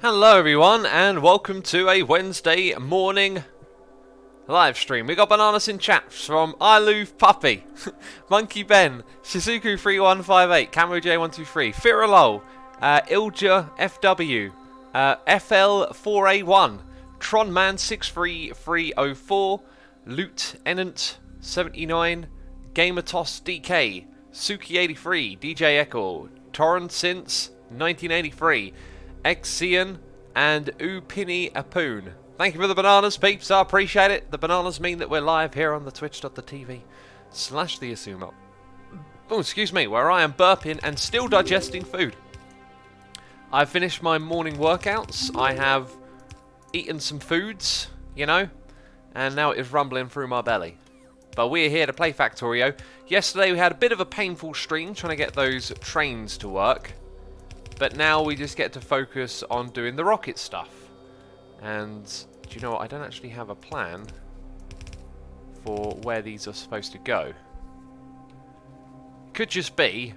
Hello everyone and welcome to a Wednesday morning live stream. We got bananas in chat from Iloof Puppy, Monkey Ben, Shizuku3158, Camo J123, Firalol, Ilja FW, FL4A1, Tronman63304, Loot Enant 79, Gamertos DK, Suki83, DJ Echo, Torrent Since 1983, Exian and Upini Apoon. Thank you for the bananas, peeps. I appreciate it. The bananas mean that we're live here on the twitch.tv/theasumo. Oh, excuse me, where I am burping and still digesting food. I've finished my morning workouts. I have eaten some foods, you know, and now it is rumbling through my belly. But we're here to play Factorio. Yesterday we had a bit of a painful stream trying to get those trains to work. But now we just get to focus on doing the rocket stuff. And do you know what? I don't actually have a plan for where these are supposed to go. It could just be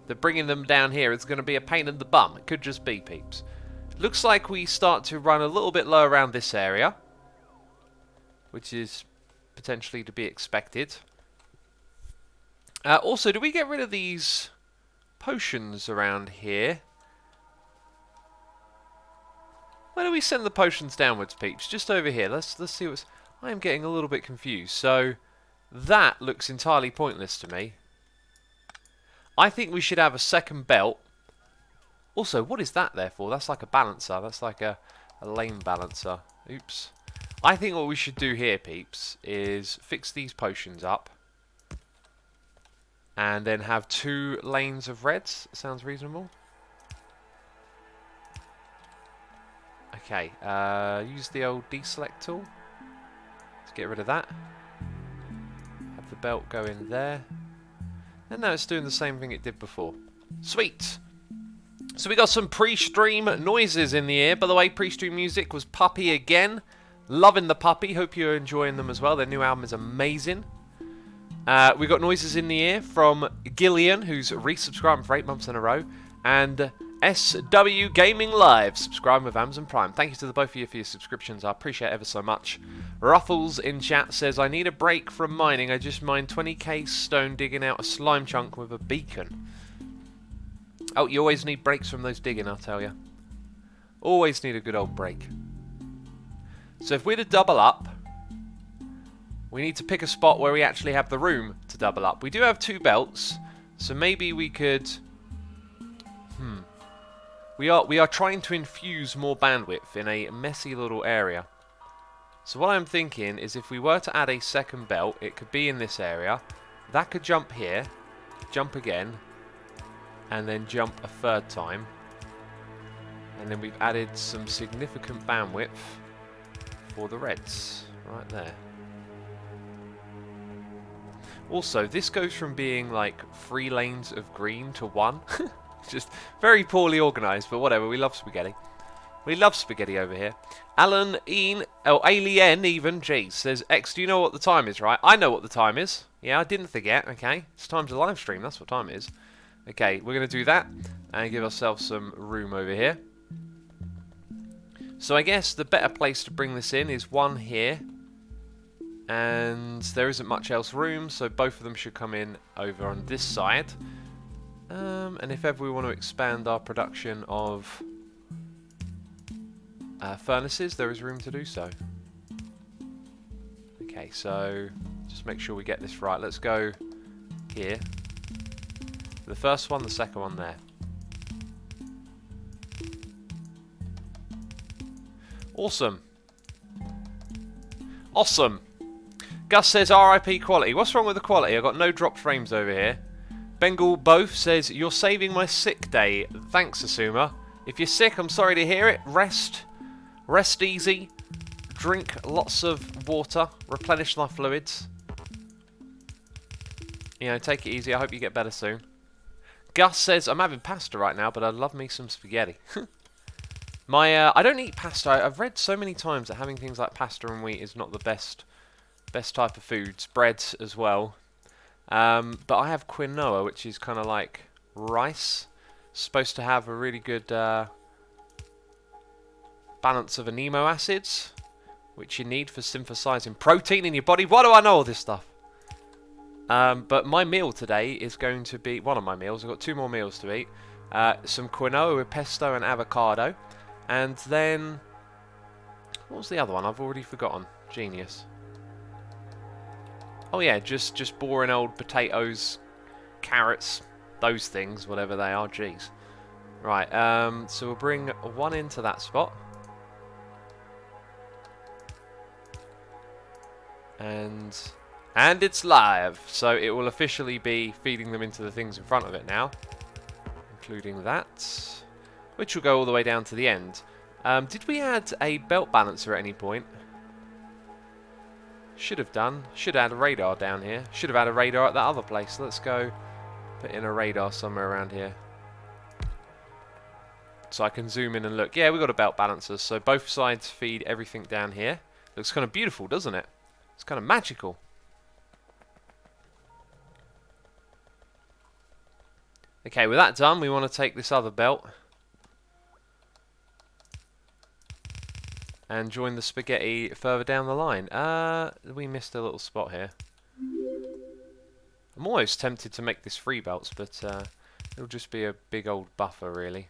that bringing them down here is going to be a pain in the bum. It could just be, peeps. Looks like we start to run a little bit low around this area, which is potentially to be expected. Also, do we get rid of these potions around here? Where do we send the potions downwards, peeps? Just over here. Let's see what's... I am getting a little bit confused. So that looks entirely pointless to me. I think we should have a second belt. Also, what is that there for? That's like a balancer. That's like a lane balancer. Oops. I think what we should do here, peeps, is fix these potions up. And then have 2 lanes of reds. Sounds reasonable. Okay, use the old deselect tool. Let's get rid of that. Have the belt go in there. And now it's doing the same thing it did before. Sweet! So we got some pre-stream noises in the ear. By the way, pre-stream music was Puppy again. Loving the Puppy. Hope you're enjoying them as well. Their new album is amazing. We got noises in the ear from Gillian, who's resubscribing for 8 months in a row, and SW Gaming Live, subscribing with Amazon Prime. Thank you to the both of you for your subscriptions. I appreciate it ever so much. Ruffles in chat says, I need a break from mining. I just mined 20k stone digging out a slime chunk with a beacon. Oh, you always need breaks from those digging, I'll tell you. Always need a good old break. So if we're to double up, we need to pick a spot where we actually have the room to double up. We do have 2 belts, so maybe we could... We are trying to infuse more bandwidth in a messy little area. So what I'm thinking is if we were to add a second belt, it could be in this area. That could jump here, jump again, and then jump a 3rd time. And then we've added some significant bandwidth for the reds, right there. Also, this goes from being like 3 lanes of green to 1. Just very poorly organised, but whatever, we love spaghetti. We love spaghetti over here. Alan, Ian, oh, Alien even, jeez, says, X, do you know what the time is, right? I know what the time is. Yeah, I didn't forget, okay. It's time to live stream, that's what time it is. Okay, we're going to do that and give ourselves some room over here. So I guess the better place to bring this in is 1 here. And there isn't much else room, so both of them should come in over on this side. And if ever we want to expand our production of furnaces, there is room to do so. Okay, so just make sure we get this right. Let's go here. The first one, the second one there. Awesome. Awesome. Gus says RIP quality. What's wrong with the quality? I've got no drop frames over here. Bengal Both says, you're saving my sick day. Thanks, Asuma. If you're sick, I'm sorry to hear it. Rest easy. Drink lots of water. Replenish my fluids. You know, take it easy. I hope you get better soon. Gus says, I'm having pasta right now, but I love me some spaghetti. I don't eat pasta. I've read so many times that having things like pasta and wheat is not the best type of foods. Breads as well. But I have quinoa, which is kind of like rice. Supposed to have a really good balance of amino acids, which you need for synthesizing protein in your body. Why do I know all this stuff? But my meal today is going to be, one of my meals, I've got 2 more meals to eat. Some quinoa with pesto and avocado. And then, what was the other one? I've already forgotten. Genius. Oh yeah, just boring old potatoes, carrots, those things, whatever they are. Jeez. Right, so we'll bring 1 into that spot. And it's live, so it will officially be feeding them into the things in front of it now, including that, which will go all the way down to the end. Did we add a belt balancer at any point? Should have done. Should have had a radar down here. Should have had a radar at that other place. Let's go put in a radar somewhere around here, so I can zoom in and look. Yeah, we've got a belt balancer, so both sides feed everything down here. Looks kind of beautiful, doesn't it? It's kind of magical. Okay, with that done, we want to take this other belt and join the spaghetti further down the line. We missed a little spot here. I'm almost tempted to make this 3 belts, but it'll just be a big old buffer, really.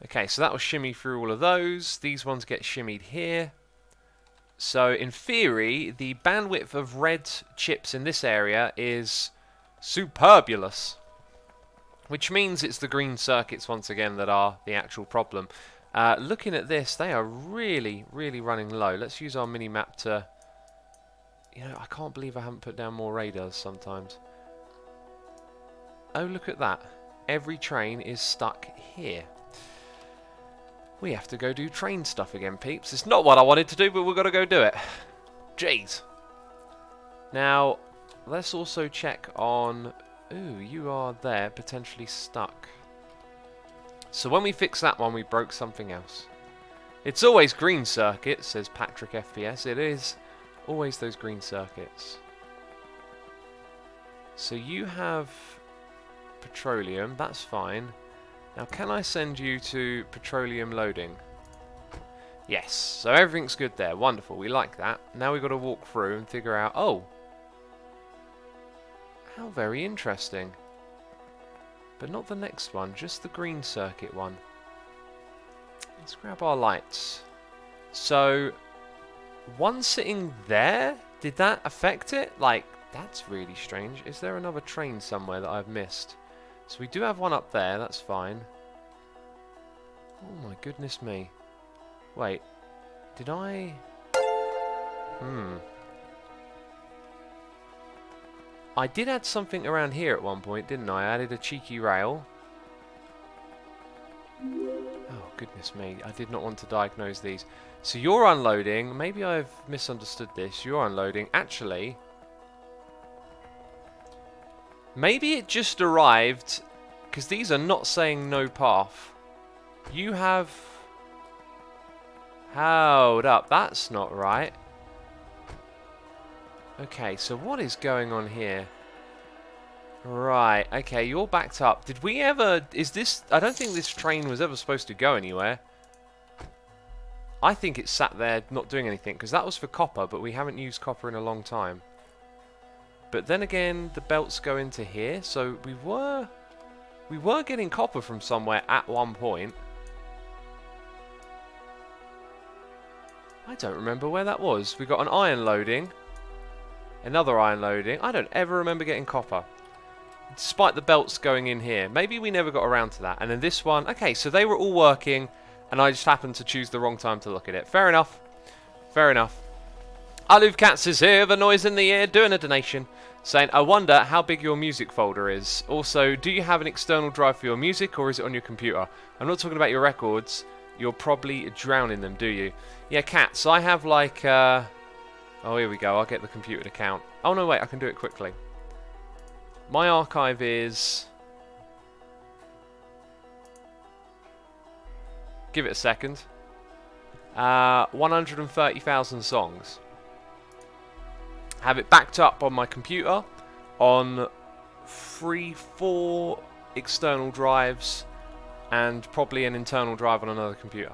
Okay, so that will shimmy through all of those. These ones get shimmied here. So, in theory, the bandwidth of red chips in this area is superbulous. Which means it's the green circuits, once again, that are the actual problem. Looking at this, they are really, really running low. Let's use our mini-map to... You know, I can't believe I haven't put down more radars sometimes. Oh, look at that. Every train is stuck here. We have to go do train stuff again, peeps. It's not what I wanted to do, but we've got to go do it. Jeez. Now, let's also check on... Ooh, you are there, potentially stuck. So when we fix that one, we broke something else. It's always green circuits, says Patrick FPS. It is always those green circuits. So you have petroleum, that's fine. Now, can I send you to petroleum loading? Yes, so everything's good there. Wonderful, we like that. Now we've got to walk through and figure out... Oh! How very interesting. But not the next one, just the green circuit one. Let's grab our lights. So, one sitting there? Did that affect it? Like, that's really strange. Is there another train somewhere that I've missed? So we do have one up there, that's fine. Oh my goodness me. Wait, did I... I did add something around here at one point, didn't I? I added a cheeky rail. Oh goodness me, I did not want to diagnose these. So you're unloading, maybe I've misunderstood this, you're unloading. Actually... Maybe it just arrived, because these are not saying no path. You have... Hold up, that's not right. Okay, so what is going on here? Right, okay, you're backed up. Did we ever... Is this... I don't think this train was ever supposed to go anywhere. I think it sat there not doing anything, because that was for copper, but we haven't used copper in a long time. But then again, the belts go into here, so we were getting copper from somewhere at one point. I don't remember where that was. We got an iron loading, another iron loading. I don't ever remember getting copper, despite the belts going in here. Maybe we never got around to that. And then this one, okay, so they were all working, and I just happened to choose the wrong time to look at it. Fair enough. Fair enough. Aloof Cats is here, the noise in the ear, doing a donation, saying, I wonder how big your music folder is. Also, do you have an external drive for your music, or is it on your computer? I'm not talking about your records. You're probably drowning them, do you? Yeah, Cats, I have like... Oh, here we go. I'll get the computer to count. Oh, no, wait, I can do it quickly. My archive is... Give it a second. 130,000 songs. Have it backed up on my computer, on 3-4 external drives and probably an internal drive on another computer.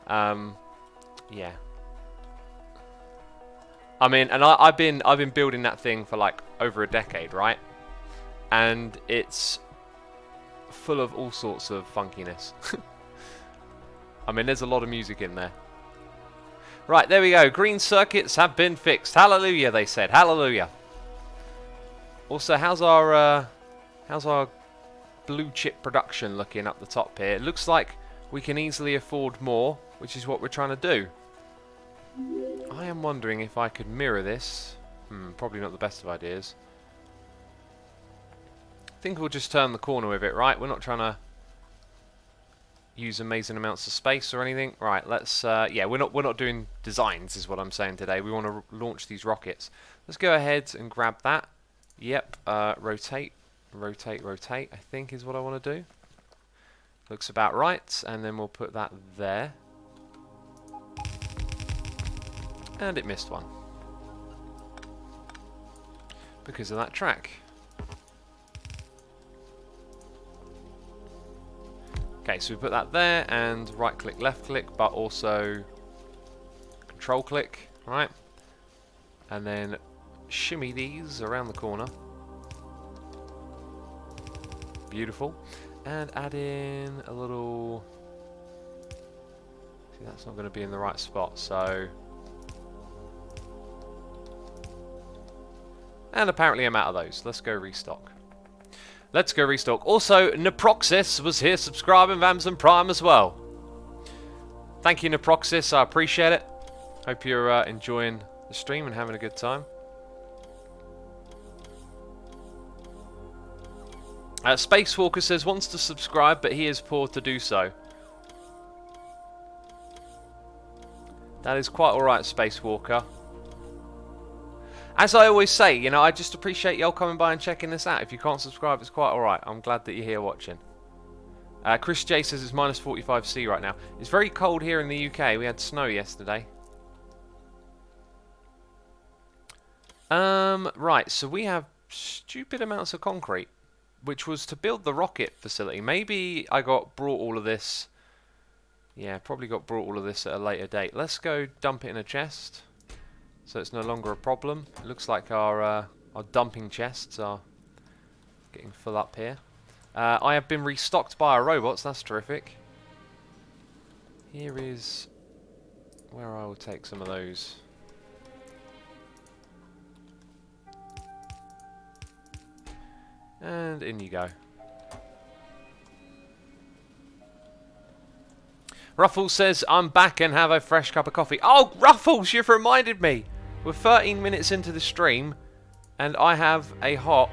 Yeah. I mean, and I've been building that thing for like over a decade, right? And it's full of all sorts of funkiness. I mean, there's a lot of music in there. Right, there we go. Green circuits have been fixed. Hallelujah, they said. Hallelujah. Also, how's our blue chip production looking up the top here? It looks like we can easily afford more, which is what we're trying to do. I am wondering if I could mirror this. Probably not the best of ideas. I think we'll just turn the corner with it, right? We're not trying to use amazing amounts of space or anything. Right, let's yeah, we're not doing designs is what I'm saying today. We want to launch these rockets. Let's go ahead and grab that. Yep, rotate, I think is what I want to do. Looks about right, and then we'll put that there. And it missed one. Because of that track. Okay, so we put that there, and right click, left click, but also control click, right? And then shimmy these around the corner. Beautiful. And add in a little... See, that's not going to be in the right spot, so... And apparently I'm out of those. Let's go restock. Let's go restock. Also, Naproxys was here subscribing with Amazon Prime as well. Thank you, Naproxys. I appreciate it. Hope you're enjoying the stream and having a good time. Spacewalker says wants to subscribe, but he is poor to do so. That is quite alright, Spacewalker. As I always say, you know, I just appreciate y'all coming by and checking this out. If you can't subscribe, it's quite alright. I'm glad that you're here watching. Chris J says it's minus 45C right now. It's very cold here in the UK. We had snow yesterday. Right, so we have stupid amounts of concrete, which was to build the rocket facility. Maybe I got brought all of this. Yeah, probably got brought all of this at a later date. Let's go dump it in a chest, so it's no longer a problem. It looks like our dumping chests are getting full up here. I have been restocked by our robots. That's terrific. Here is where I will take some of those. And in you go. Ruffles says, I'm back and have a fresh cup of coffee. Oh, Ruffles, you've reminded me. We're 13 minutes into the stream, and I have a hot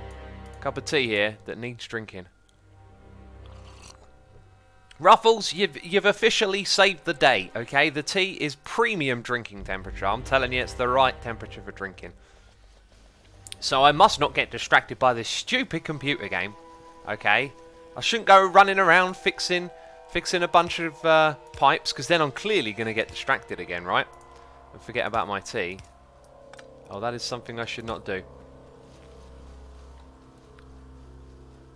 cup of tea here that needs drinking. Ruffles, you've officially saved the day, okay? The tea is premium drinking temperature. I'm telling you, it's the right temperature for drinking. So I must not get distracted by this stupid computer game, okay? I shouldn't go running around fixing a bunch of pipes, because then I'm clearly going to get distracted again, right? And forget about my tea. Oh, that is something I should not do.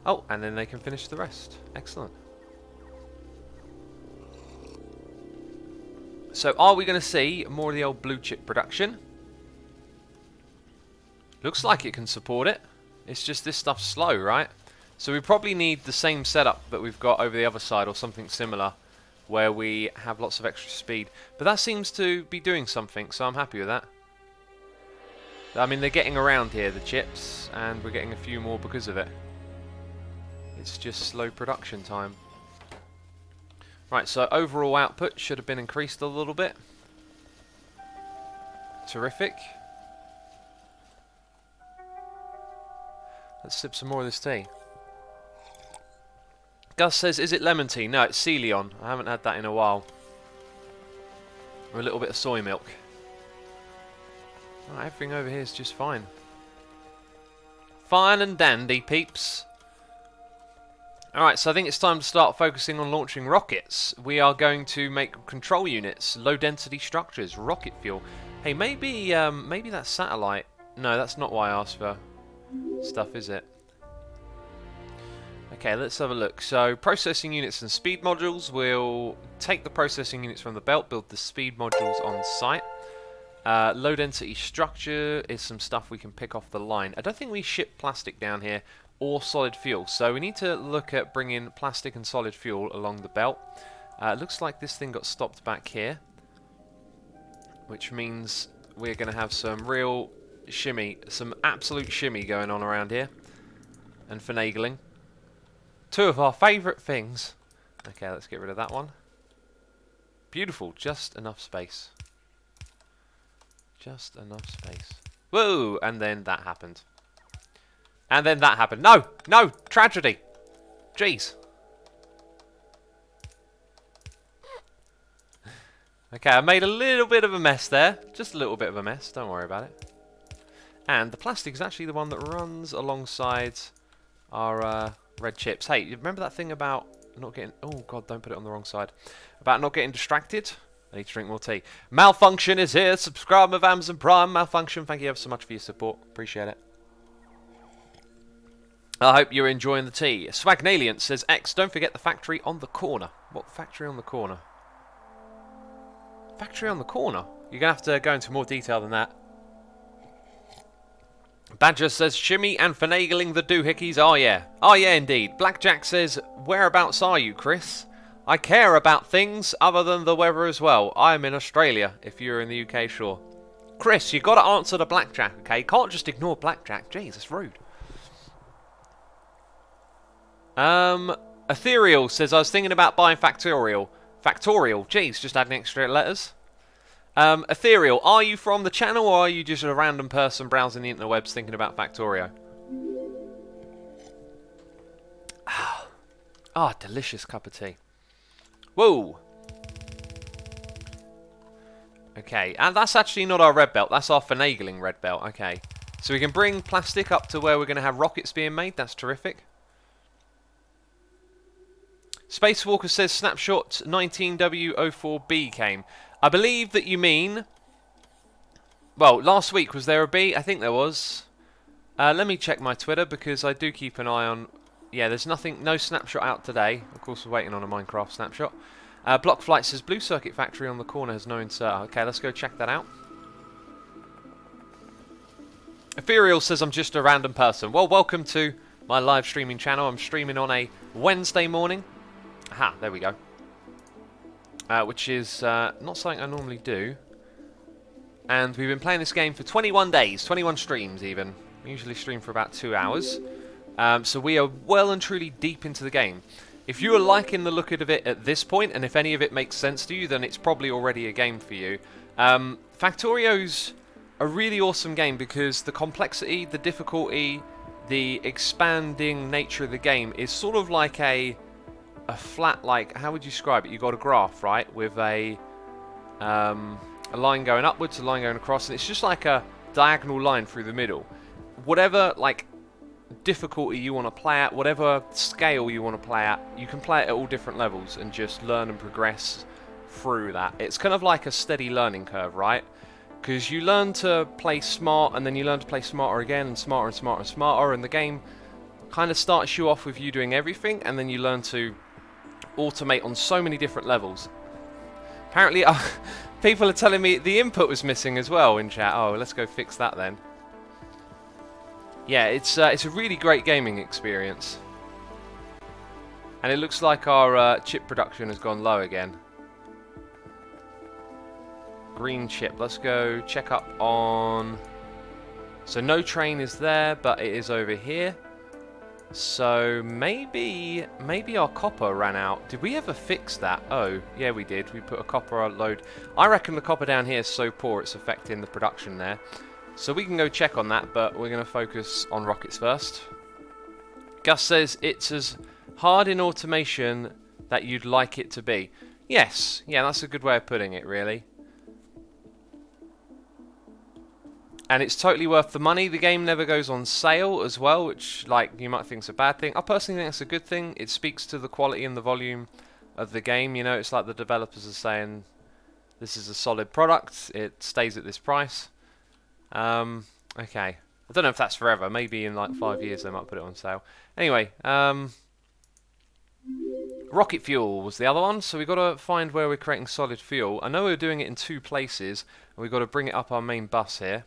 Oh, and then they can finish the rest. Excellent. So, are we going to see more of the old blue chip production? Looks like it can support it. It's just this stuff's slow, right? So we probably need the same setup that we've got over the other side, or something similar, where we have lots of extra speed. But that seems to be doing something, so I'm happy with that. I mean, they're getting around here, the chips, and we're getting a few more because of it. It's just slow production time. Right, so overall output should have been increased a little bit. Terrific. Let's sip some more of this tea. Gus says, is it lemon tea? No, it's Celeon. I haven't had that in a while. Or a little bit of soy milk. Oh, everything over here is just fine. Fine and dandy, peeps. Alright, so I think it's time to start focusing on launching rockets. We are going to make control units, low density structures, rocket fuel. Hey, maybe that satellite... No, that's not why I asked for stuff, is it? Okay, let's have a look. So, processing units and speed modules. We'll take the processing units from the belt, build the speed modules on site. Low density structure is some stuff we can pick off the line. I don't think we ship plastic down here or solid fuel, so we need to look at bringing plastic and solid fuel along the belt. It looks like this thing got stopped back here, which means we're going to have some real shimmy, some absolute shimmy going on around here, and finagling. Two of our favourite things. Okay, let's get rid of that one. Beautiful, just enough space. Just enough space. Whoa! And then that happened. And then that happened. No! No! Tragedy! Jeez. Okay, I made a little bit of a mess there. Just a little bit of a mess. Don't worry about it. And the plastic is actually the one that runs alongside our red chips. Hey, you remember that thing about not getting... Oh, God, don't put it on the wrong side. About not getting distracted? I need to drink more tea. Malfunction is here. Subscribe with Amazon Prime. Malfunction, thank you ever so much for your support. Appreciate it. I hope you're enjoying the tea. Swagnalian says, X, don't forget the factory on the corner. What factory on the corner? Factory on the corner? You're going to have to go into more detail than that. Badger says, shimmy and finagling the doohickeys. Oh, yeah. Oh, yeah, indeed. Blackjack says, whereabouts are you, Chris? I care about things other than the weather as well. I'm in Australia, if you're in the UK, sure. Chris, you got to answer to Blackjack, okay? You can't just ignore Blackjack. Jeez, that's rude. Ethereal says, I was thinking about buying Factorio. Factorial, jeez, just adding extra letters. Ethereal, are you from the channel or are you just a random person browsing the interwebs thinking about Factorio? Ah, delicious cup of tea. Whoa! Okay, and that's actually not our red belt, that's our finagling red belt, okay. So we can bring plastic up to where we're going to have rockets being made, that's terrific. Spacewalker says Snapshot 19W04B came. I believe that you mean... Well, last week, was there a B? I think there was. Let me check my Twitter because I do keep an eye on... Yeah, there's nothing, no snapshot out today. Of course, we're waiting on a Minecraft snapshot. Block Flight says Blue Circuit Factory on the corner has no insert. Okay, let's go check that out. Ethereal says I'm just a random person. Well, welcome to my live streaming channel. I'm streaming on a Wednesday morning. Aha, there we go. Which is not something I normally do. And we've been playing this game for 21 days, 21 streams even. We usually stream for about 2 hours. So we are well and truly deep into the game. If you are liking the look of it at this point, and if any of it makes sense to you, then it's probably already a game for you. Factorio's a really awesome game because the complexity, the difficulty, the expanding nature of the game is sort of like a flat, like, how would you describe it? You've got a graph, right, with a line going upwards, a line going across, and it's just like a diagonal line through the middle. Whatever, like, difficulty you want to play at, whatever scale you want to play at, you can play it at all different levels and just learn and progress through that. It's kind of like a steady learning curve, right? Because you learn to play smart and then you learn to play smarter again and smarter and smarter and smarter, and the game kind of starts you off with you doing everything and then you learn to automate on so many different levels. Apparently people are telling me the input was missing as well in chat. Oh, let's go fix that then. Yeah, it's a really great gaming experience. And it looks like our chip production has gone low again. Green chip. Let's go check up on... So no train is there, but it is over here. So maybe our copper ran out. Did we ever fix that? Oh, yeah, we did. We put a copper load. I reckon the copper down here is so poor it's affecting the production there. So we can go check on that, but we're going to focus on rockets first. Gus says it's as hard in automation that you'd like it to be. Yes, yeah, that's a good way of putting it, really. And it's totally worth the money. The game never goes on sale as well, which, like, you might think is a bad thing. I personally think that's a good thing. It speaks to the quality and the volume of the game. You know, it's like the developers are saying, this is a solid product. It stays at this price. Okay. I don't know if that's forever. Maybe in like 5 years they might put it on sale. Anyway, rocket fuel was the other one, so we've got to find where we're creating solid fuel. I know we're doing it in 2 places, and we've got to bring it up our main bus here.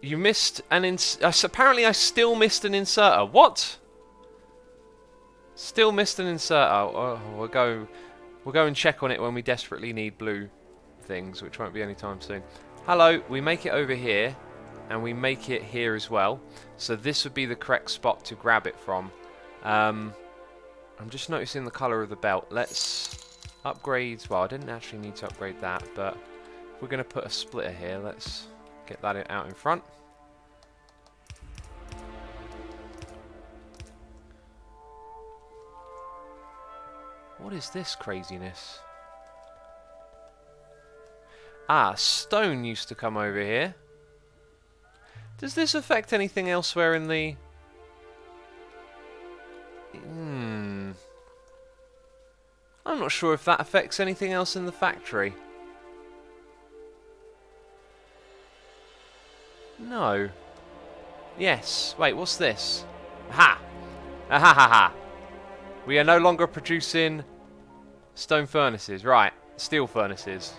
You missed an apparently I still missed an inserter. What? Still missed an inserter. Oh, we'll go and check on it when we desperately need blue things, which won't be anytime soon. Hello, we make it over here, and we make it here as well. So this would be the correct spot to grab it from. I'm just noticing the colour of the belt. Let's upgrade. Well, I didn't actually need to upgrade that, but if we're going to put a splitter here, let's get that out in front. What is this craziness? Ah, stone used to come over here. Does this affect anything elsewhere in the... I'm not sure if that affects anything else in the factory. No. Yes. Wait, what's this? Aha! Aha ha ha! We are no longer producing stone furnaces. Right, steel furnaces.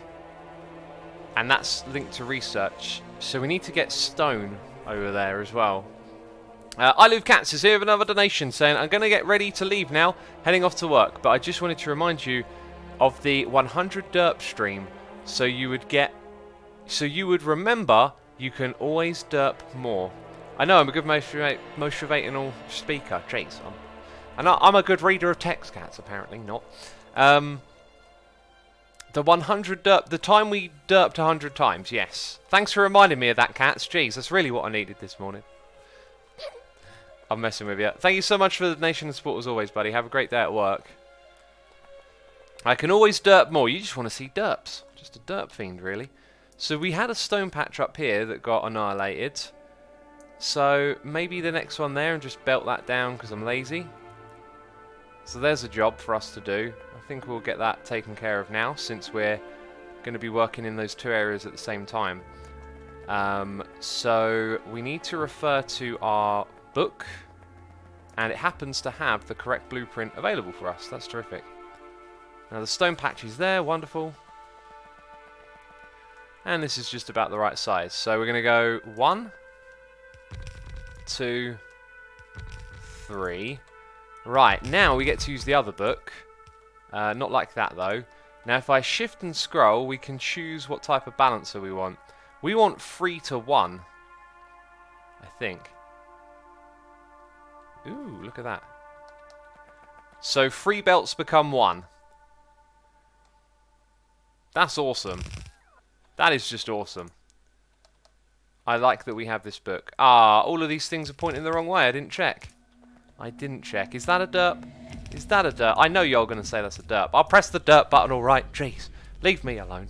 And that's linked to research. So we need to get stone over there as well. I Live Cats is here with another donation saying, I'm going to get ready to leave now, heading off to work. But I just wanted to remind you of the 100 derp stream. So you would remember you can always derp more. I know I'm a good motivational speaker. Jeez, I'm a good reader of text, Cats, apparently not. The 100 derp, the time we derped 100 times, yes. Thanks for reminding me of that, Cats. Jeez, that's really what I needed this morning. I'm messing with you. Thank you so much for the donation and support as always, buddy. Have a great day at work. I can always derp more. You just want to see derps. Just a derp fiend, really. So we had a stone patch up here that got annihilated. So maybe the next one there and just belt that down because I'm lazy. So there's a job for us to do. I think we'll get that taken care of now since we're going to be working in those 2 areas at the same time. So we need to refer to our book, and it happens to have the correct blueprint available for us. That's terrific. Now the stone patch is there, wonderful. And this is just about the right size. So we're going to go 1, 2, 3. Right, now we get to use the other book. Not like that though. Now if I shift and scroll, we can choose what type of balancer we want. We want 3 to 1, I think. Ooh, look at that. So 3 belts become 1. That's awesome. That is just awesome. I like that we have this book. Ah, all of these things are pointing the wrong way. I didn't check. I didn't check. Is that a derp? Is that a derp? I know you're going to say that's a derp. I'll press the derp button, alright. Jeez. Leave me alone.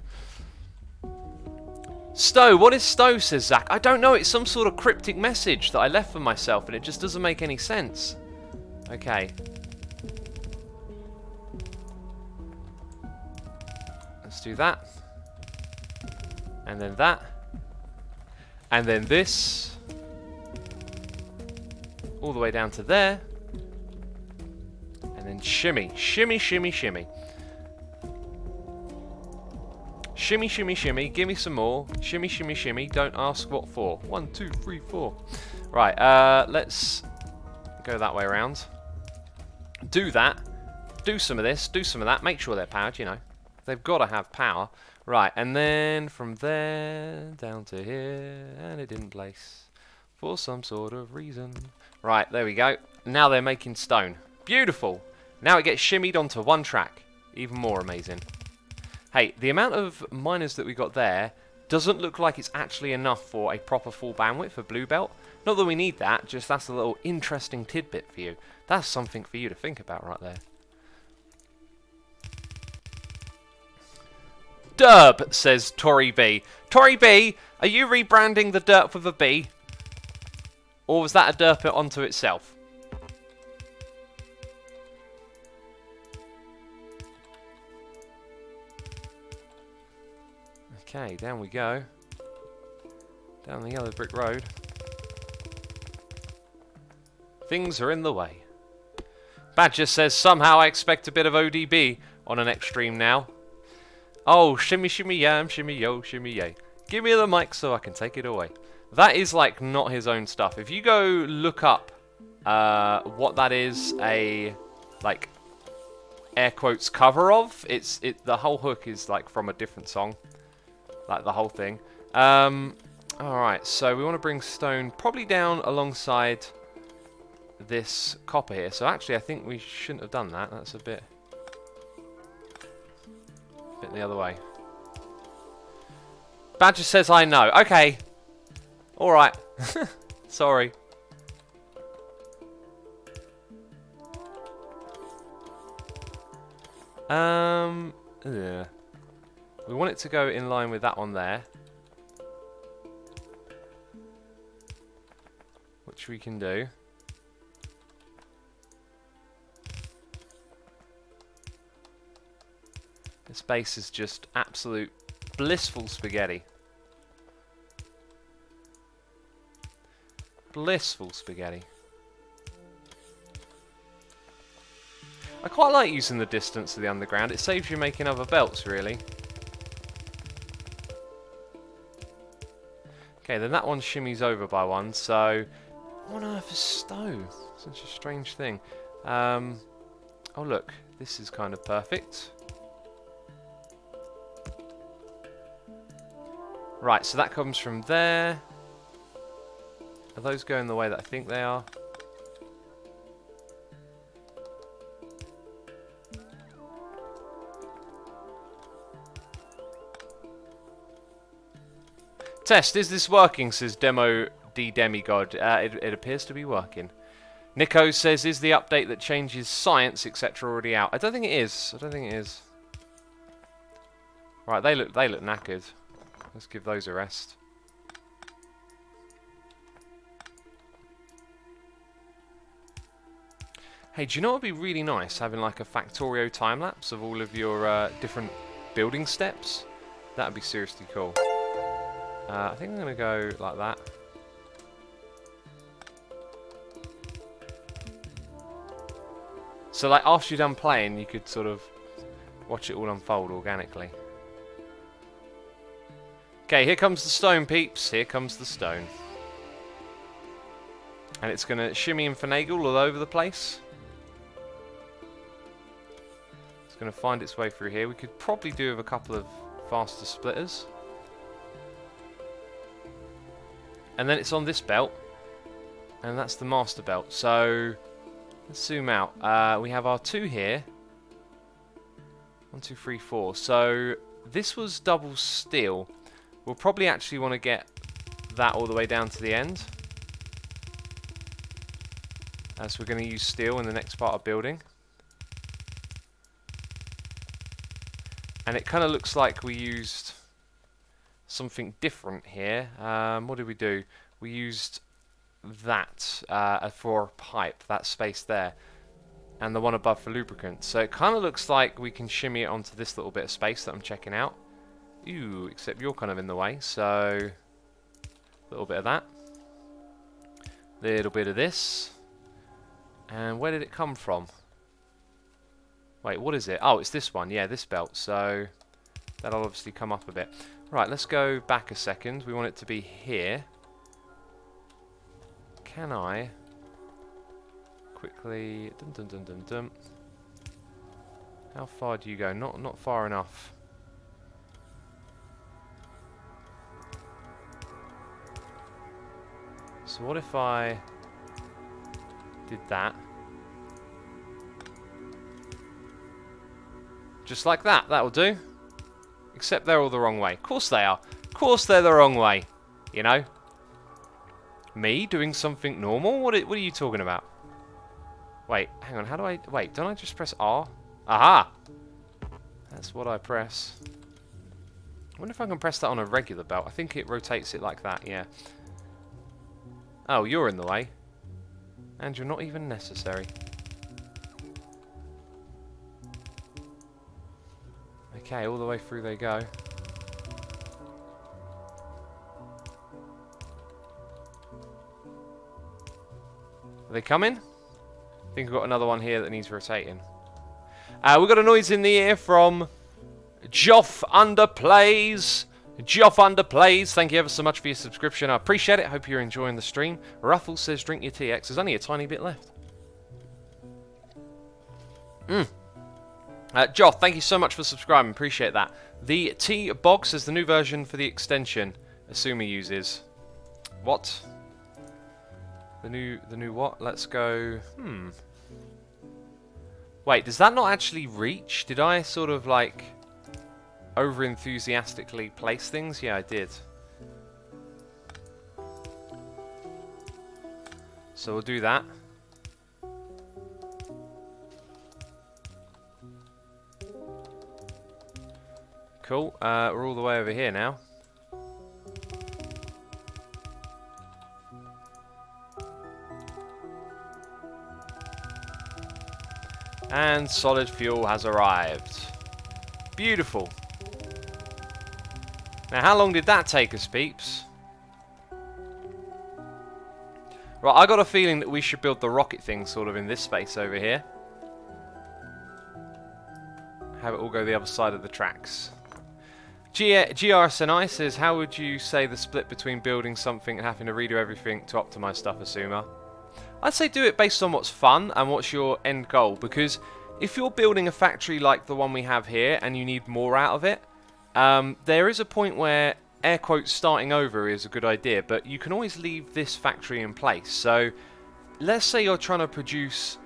Stow. What is Stow, says Zach. I don't know. It's some sort of cryptic message that I left for myself and it just doesn't make any sense. Okay. Let's do that. And then that. And then this. All the way down to there. And then shimmy. Shimmy, shimmy, shimmy. Shimmy, shimmy, shimmy. Give me some more. Shimmy, shimmy, shimmy. Don't ask what for. 1, 2, 3, 4. Right, let's go that way around. Do that. Do some of this. Do some of that. Make sure they're powered, you know. They've got to have power. Right, and then from there down to here. And it didn't place. For some sort of reason. Right, there we go. Now they're making stone. Beautiful. Now it gets shimmied onto 1 track. Even more amazing. Hey, the amount of miners that we got there doesn't look like it's actually enough for a proper full bandwidth for Blue Belt. Not that we need that, just that's a little interesting tidbit for you. That's something for you to think about right there. Derb, says Tori B. Tori B, are you rebranding the derp with a B? Or was that a derp it onto itself? Okay, down we go. down the yellow brick road. Things are in the way. Badger says, somehow I expect a bit of ODB on an next stream now. Oh, shimmy shimmy yam, shimmy yo, shimmy yay. Give me the mic so I can take it away. That is like not his own stuff. If you go look up what that is a like air quotes cover of, the whole hook is like from a different song. Like the whole thing. Alright, so we want to bring stone probably down alongside this copper here. So actually I think we shouldn't have done that. That's a bit the other way. Badger says I know. Okay. Alright. Sorry. Yeah. We want it to go in line with that one there. Which we can do. This base is just absolute blissful spaghetti. Blissful spaghetti. I quite like using the distance of the underground. It saves you making other belts, really. Okay, then that one shimmies over by one, so... What on earth is stone? Such a strange thing. Oh look, this is kind of perfect. Right, so that comes from there. Are those going the way that I think they are? Test, is this working? Says Demo D Demigod. It appears to be working. Nico says, is the update that changes science, etc. already out? I don't think it is. I don't think it is. Right, they look knackered. Let's give those a rest. Hey, do you know what would be really nice? Having like a Factorio time-lapse of all of your different building steps? That would be seriously cool. I think I'm going to go like that. So like after you're done playing, you could sort of watch it all unfold organically. Okay, here comes the stone, peeps. Here comes the stone. And it's going to shimmy and finagle all over the place. It's going to find its way through here. We could probably do with a couple of faster splitters. And then it's on this belt. And that's the master belt. So, let's zoom out. We have our 2 here. 1, 2, 3, 4. So, this was double steel. We'll probably actually want to get that all the way down to the end. As we're going to use steel in the next part of building. And it kind of looks like we used something different here. What did we do? We used that for a pipe, that space there. And the one above for lubricant. So it kind of looks like we can shimmy it onto this little bit of space that I'm checking out. Ooh, except you're kind of in the way, so a little bit of that. Little bit of this. And where did it come from? Wait, what is it? Oh, it's this one. Yeah, this belt. So that'll obviously come up a bit. Right, let's go back a second. We want it to be here. Can I quickly... Dun, dun, dun, dun, dun. How far do you go? Not far enough. So what if I did that? Just like that. That'll do. Except they're all the wrong way. Of course they are. Of course they're the wrong way. You know? Me doing something normal? What are you talking about? Wait, hang on. How do I... Wait, don't I just press R? Aha! That's what I press. I wonder if I can press that on a regular belt. I think it rotates it like that, yeah. Oh, you're in the way. And you're not even necessary. Okay, all the way through they go. Are they coming? I think we've got another one here that needs rotating. We've got a noise in the ear from Joff Underplays. Joff Underplays, thank you ever so much for your subscription. I appreciate it. Hope you're enjoying the stream. Ruffles says drink your TX. There's only a tiny bit left. Joff, thank you so much for subscribing. Appreciate that. The T-Box is the new version for the extension Asumi uses. What? The new what? Let's go... Wait, does that not actually reach? Did I sort of like over-enthusiastically place things? Yeah, I did. So we'll do that. Cool. We're all the way over here now. And solid fuel has arrived. Beautiful. Now, how long did that take us, peeps? Right, I got a feeling that we should build the rocket thing sort of in this space over here. Have it all go the other side of the tracks. GRSNI says, how would you say the split between building something and having to redo everything to optimize stuff, Asuma? I'd say do it based on what's fun and what's your end goal, because if you're building a factory like the one we have here and you need more out of it, there is a point where, air quotes, starting over is a good idea, but you can always leave this factory in place. So let's say you're trying to produce